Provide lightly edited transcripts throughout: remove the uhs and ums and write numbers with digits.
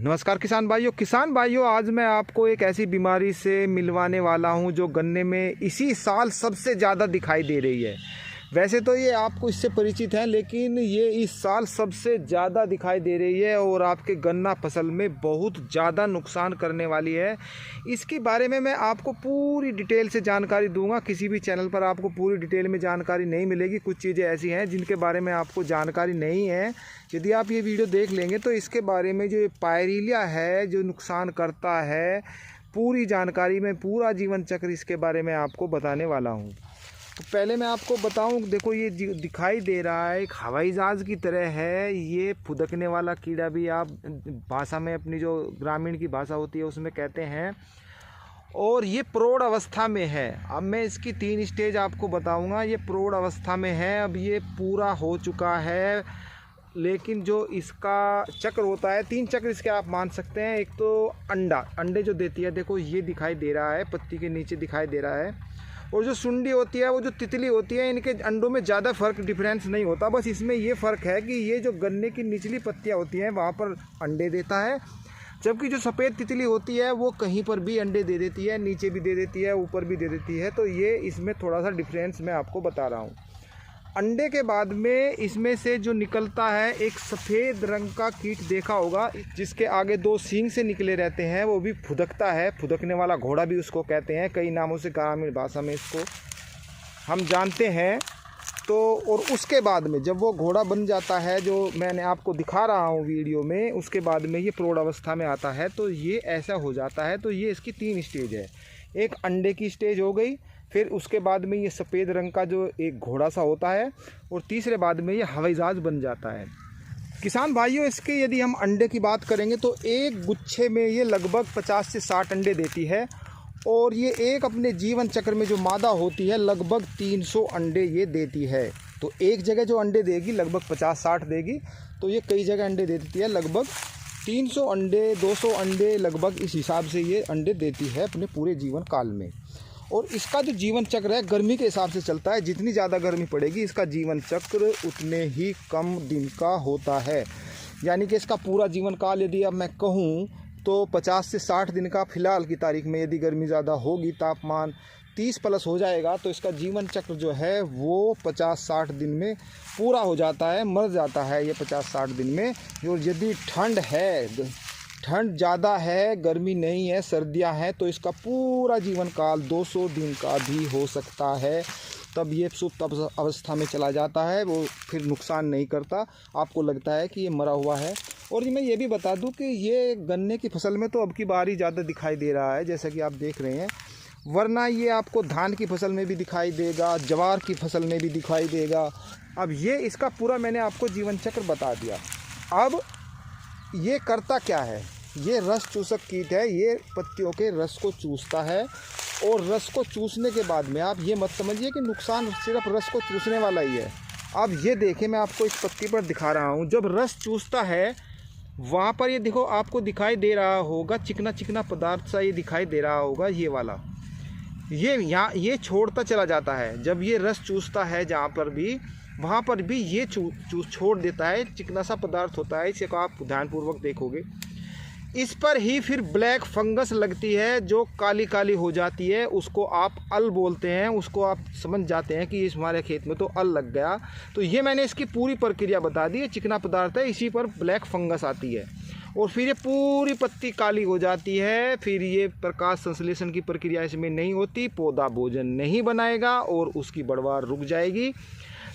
नमस्कार किसान भाइयों, आज मैं आपको एक ऐसी बीमारी से मिलवाने वाला हूं जो गन्ने में इसी साल सबसे ज़्यादा दिखाई दे रही है। वैसे तो ये आपको इससे परिचित हैं, लेकिन ये इस साल सबसे ज़्यादा दिखाई दे रही है और आपके गन्ना फसल में बहुत ज़्यादा नुकसान करने वाली है। इसके बारे में मैं आपको पूरी डिटेल से जानकारी दूंगा। किसी भी चैनल पर आपको पूरी डिटेल में जानकारी नहीं मिलेगी। कुछ चीज़ें ऐसी हैं जिनके बारे में आपको जानकारी नहीं है। यदि आप ये वीडियो देख लेंगे तो इसके बारे में जो पायरिलिया है, जो नुकसान करता है, पूरी जानकारी में पूरा जीवन चक्र इसके बारे में आपको बताने वाला हूँ। तो पहले मैं आपको बताऊं, देखो ये दिखाई दे रहा है एक हवाई जहाज़ की तरह है। ये फुदकने वाला कीड़ा भी आप भाषा में, अपनी जो ग्रामीण की भाषा होती है उसमें कहते हैं, और ये प्रौढ़ अवस्था में है। अब मैं इसकी 3 स्टेज आपको बताऊंगा। ये प्रौढ़ अवस्था में है, अब ये पूरा हो चुका है, लेकिन जो इसका चक्र होता है, 3 चक्र इसके आप मान सकते हैं। एक तो अंडे जो देती है, देखो ये दिखाई दे रहा है, पत्ती के नीचे दिखाई दे रहा है। और जो सुंडी होती है, वो जो तितली होती है, इनके अंडों में ज़्यादा फ़र्क डिफरेंस नहीं होता। बस इसमें ये फ़र्क है कि ये जो गन्ने की निचली पत्तियाँ होती हैं वहाँ पर अंडे देता है, जबकि जो सफ़ेद तितली होती है वो कहीं पर भी अंडे दे देती है, नीचे भी दे देती है, ऊपर भी दे देती है। तो ये इसमें थोड़ा सा डिफरेंस मैं आपको बता रहा हूँ। अंडे के बाद में इसमें से जो निकलता है एक सफ़ेद रंग का कीट, देखा होगा, जिसके आगे 2 सींग से निकले रहते हैं, वो भी फुदकता है। फुदकने वाला घोड़ा भी उसको कहते हैं, कई नामों से ग्रामीण भाषा में इसको हम जानते हैं। तो और उसके बाद में जब वो घोड़ा बन जाता है, जो मैंने आपको दिखा रहा हूँ वीडियो में, उसके बाद में ये प्रौढ़ अवस्था में आता है। तो ये ऐसा हो जाता है। तो ये इसकी 3 स्टेज है। एक अंडे की स्टेज हो गई, फिर उसके बाद में ये सफ़ेद रंग का जो एक घोड़ा सा होता है, और तीसरे बाद में ये हवाई जहाज़ बन जाता है। किसान भाइयों, इसके यदि हम अंडे की बात करेंगे तो एक गुच्छे में ये लगभग 50 से 60 अंडे देती है, और ये एक अपने जीवन चक्र में जो मादा होती है लगभग 300 अंडे ये देती है। तो एक जगह जो अंडे देगी लगभग 50-60 देगी, तो ये कई जगह अंडे दे देती है, लगभग 300 अंडे, 200 अंडे, लगभग इस हिसाब से ये अंडे देती है अपने पूरे जीवन काल में। और इसका जो जीवन चक्र है गर्मी के हिसाब से चलता है। जितनी ज़्यादा गर्मी पड़ेगी, इसका जीवन चक्र उतने ही कम दिन का होता है। यानी कि इसका पूरा जीवन काल यदि अब मैं कहूँ तो 50 से 60 दिन का, फ़िलहाल की तारीख में यदि गर्मी ज़्यादा होगी, तापमान 30+ हो जाएगा, तो इसका जीवन चक्र जो है वो 50-60 दिन में पूरा हो जाता है, मर जाता है ये 50-60 दिन में। और यदि ठंड ज़्यादा है, गर्मी नहीं है, सर्दियां हैं, तो इसका पूरा जीवन काल 200 दिन का भी हो सकता है। तब ये सुप्त अवस्था में चला जाता है, वो फिर नुकसान नहीं करता, आपको लगता है कि ये मरा हुआ है। और मैं ये भी बता दूं कि ये गन्ने की फसल में तो अब की बार ही ज़्यादा दिखाई दे रहा है, जैसा कि आप देख रहे हैं, वरना ये आपको धान की फसल में भी दिखाई देगा, ज्वार की फसल में भी दिखाई देगा। अब ये इसका पूरा मैंने आपको जीवन चक्र बता दिया। अब ये करता क्या है? ये रस चूसक कीट है। ये पत्तियों के रस को चूसता है, और रस को चूसने के बाद में आप ये मत समझिए कि नुकसान सिर्फ रस को चूसने वाला ही है। अब ये देखिए, मैं आपको इस पत्ती पर दिखा रहा हूँ, जब रस चूसता है वहाँ पर ये देखो, आपको दिखाई दे रहा होगा चिकना चिकना पदार्थ सा ये दिखाई दे रहा होगा, ये वाला, ये छोड़ता चला जाता है। जब ये रस चूसता है जहाँ पर भी, वहाँ पर भी ये छोड़ देता है, चिकना सा पदार्थ होता है, इसे को आप ध्यानपूर्वक देखोगे। इस पर ही फिर ब्लैक फंगस लगती है, जो काली काली हो जाती है, उसको आप अल बोलते हैं। उसको आप समझ जाते हैं कि इस हमारे खेत में तो अल लग गया। तो ये मैंने इसकी पूरी प्रक्रिया बता दी है। चिकना पदार्थ है, इसी पर ब्लैक फंगस आती है, और फिर ये पूरी पत्ती काली हो जाती है। फिर ये प्रकाश संश्लेषण की प्रक्रिया इसमें नहीं होती, पौधा भोजन नहीं बनाएगा और उसकी बढ़वार रुक जाएगी।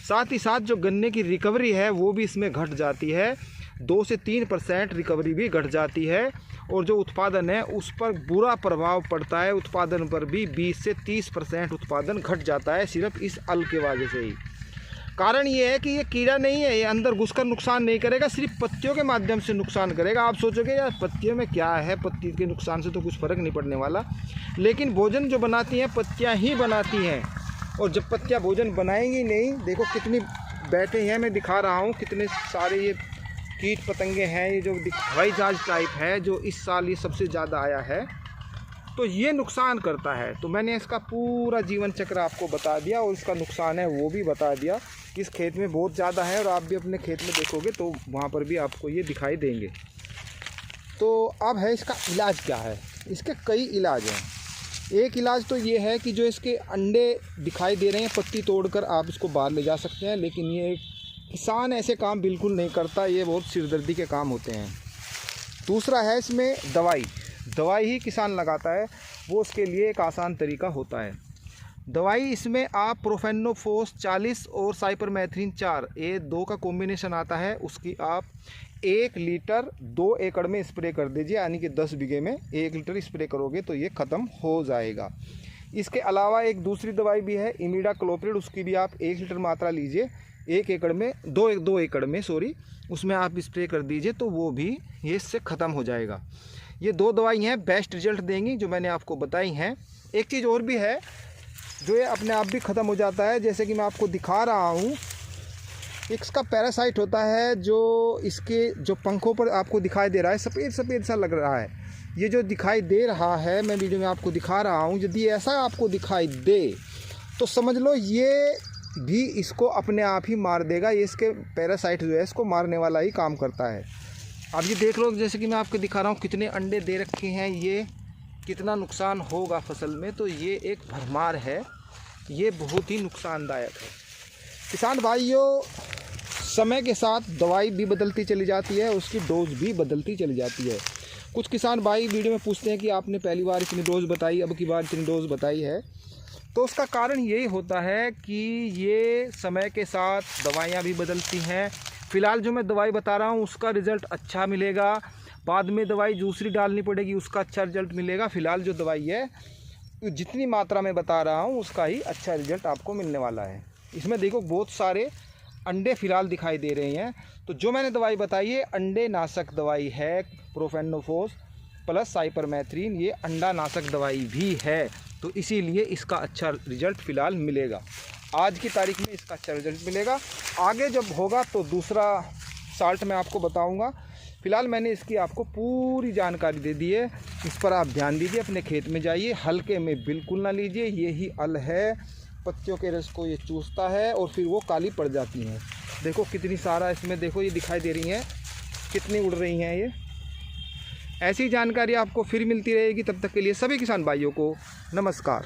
साथ ही साथ जो गन्ने की रिकवरी है वो भी इसमें घट जाती है, 2 से 3% रिकवरी भी घट जाती है। और जो उत्पादन है उस पर बुरा प्रभाव पड़ता है, उत्पादन पर भी 20 से 30% उत्पादन घट जाता है, सिर्फ इस अल के वजह से ही। कारण ये है कि ये कीड़ा नहीं है, ये अंदर घुसकर नुकसान नहीं करेगा, सिर्फ पत्तियों के माध्यम से नुकसान करेगा। आप सोचोगे यार पत्तियों में क्या है, पत्ती के नुकसान से तो कुछ फ़र्क नहीं पड़ने वाला, लेकिन भोजन जो बनाती हैं पत्तियाँ ही बनाती हैं। और जब पत्तियाँ भोजन बनाएंगी नहीं, देखो कितनी बैठे हैं, मैं दिखा रहा हूँ कितने सारे ये कीट पतंगे हैं। ये जो हवाई जहाज टाइप है, जो इस साल ये सबसे ज़्यादा आया है, तो ये नुकसान करता है। तो मैंने इसका पूरा जीवन चक्र आपको बता दिया, और इसका नुकसान है वो भी बता दिया। इस खेत में बहुत ज़्यादा है, और आप भी अपने खेत में देखोगे तो वहाँ पर भी आपको ये दिखाई देंगे। तो अब है इसका इलाज क्या है। इसके कई इलाज हैं। एक इलाज तो ये है कि जो इसके अंडे दिखाई दे रहे हैं पत्ती तोड़कर आप इसको बाहर ले जा सकते हैं, लेकिन ये किसान ऐसे काम बिल्कुल नहीं करता, ये बहुत सिरदर्दी के काम होते हैं। दूसरा है इसमें दवाई ही किसान लगाता है, वो उसके लिए एक आसान तरीका होता है। दवाई इसमें आप प्रोफेनोफोस 40 और साइपरमेथ्रिन 4 ये 2 का कॉम्बिनेशन आता है, उसकी आप 1 लीटर 2 एकड़ में स्प्रे कर दीजिए, यानी कि 10 बीघे में 1 लीटर स्प्रे करोगे तो ये ख़त्म हो जाएगा। इसके अलावा एक दूसरी दवाई भी है इमिडाक्लोप्रिड, उसकी भी आप 1 लीटर मात्रा लीजिए 1 एकड़ में 2 एकड़ में उसमें आप स्प्रे कर दीजिए तो वो भी ये इससे ख़त्म हो जाएगा। ये 2 दवाई हैं, बेस्ट रिजल्ट देंगी जो मैंने आपको बताई हैं। एक चीज़ और भी है जो ये अपने आप भी ख़त्म हो जाता है, जैसे कि मैं आपको दिखा रहा हूँ। इसका पैरासाइट होता है जो इसके जो पंखों पर आपको दिखाई दे रहा है, सफ़ेद सफ़ेद सा लग रहा है। ये जो दिखाई दे रहा है, मैं वीडियो में आपको दिखा रहा हूँ, यदि ऐसा आपको दिखाई दे तो समझ लो ये भी इसको अपने आप ही मार देगा। ये इसके पैरासाइट जो है इसको मारने वाला ही काम करता है। अब ये देख लो, जैसे कि मैं आपको दिखा रहा हूँ कितने अंडे दे रखे हैं, ये कितना नुकसान होगा फसल में। तो ये एक भरमार है, ये बहुत ही नुकसानदायक है। किसान भाइयों, समय के साथ दवाई भी बदलती चली जाती है, उसकी डोज भी बदलती चली जाती है। कुछ किसान भाई वीडियो में पूछते हैं कि आपने पहली बार इतनी डोज बताई, अब की बार इतनी डोज बताई है। तो उसका कारण यही होता है कि ये समय के साथ दवाइयाँ भी बदलती हैं। फ़िलहाल जो मैं दवाई बता रहा हूँ उसका रिज़ल्ट अच्छा मिलेगा, बाद में दवाई दूसरी डालनी पड़ेगी, उसका अच्छा रिज़ल्ट मिलेगा। फ़िलहाल जो दवाई है जितनी मात्रा में बता रहा हूँ उसका ही अच्छा रिज़ल्ट आपको मिलने वाला है। इसमें देखो बहुत सारे अंडे फ़िलहाल दिखाई दे रहे हैं। तो जो मैंने दवाई बताई है अंडे नाशक दवाई है, प्रोफेनोफोस प्लस साइपरमेथ्रिन, ये अंडा नाशक दवाई भी है, तो इसीलिए इसका अच्छा रिज़ल्ट फ़िलहाल मिलेगा। आज की तारीख में इसका अच्छा रिज़ल्ट मिलेगा। आगे जब होगा तो दूसरा साल्ट मैं आपको बताऊंगा। फ़िलहाल मैंने इसकी आपको पूरी जानकारी दे दी है, इस पर आप ध्यान दीजिए। अपने खेत में जाइए, हल्के में बिल्कुल ना लीजिए। ये ही अल है, पत्तियों के रस को ये चूसता है और फिर वो काली पड़ जाती हैं। देखो कितनी सारा इसमें देखो ये दिखाई दे रही हैं, कितनी उड़ रही हैं ये। ऐसी जानकारी आपको फिर मिलती रहेगी। तब तक के लिए सभी किसान भाइयों को नमस्कार।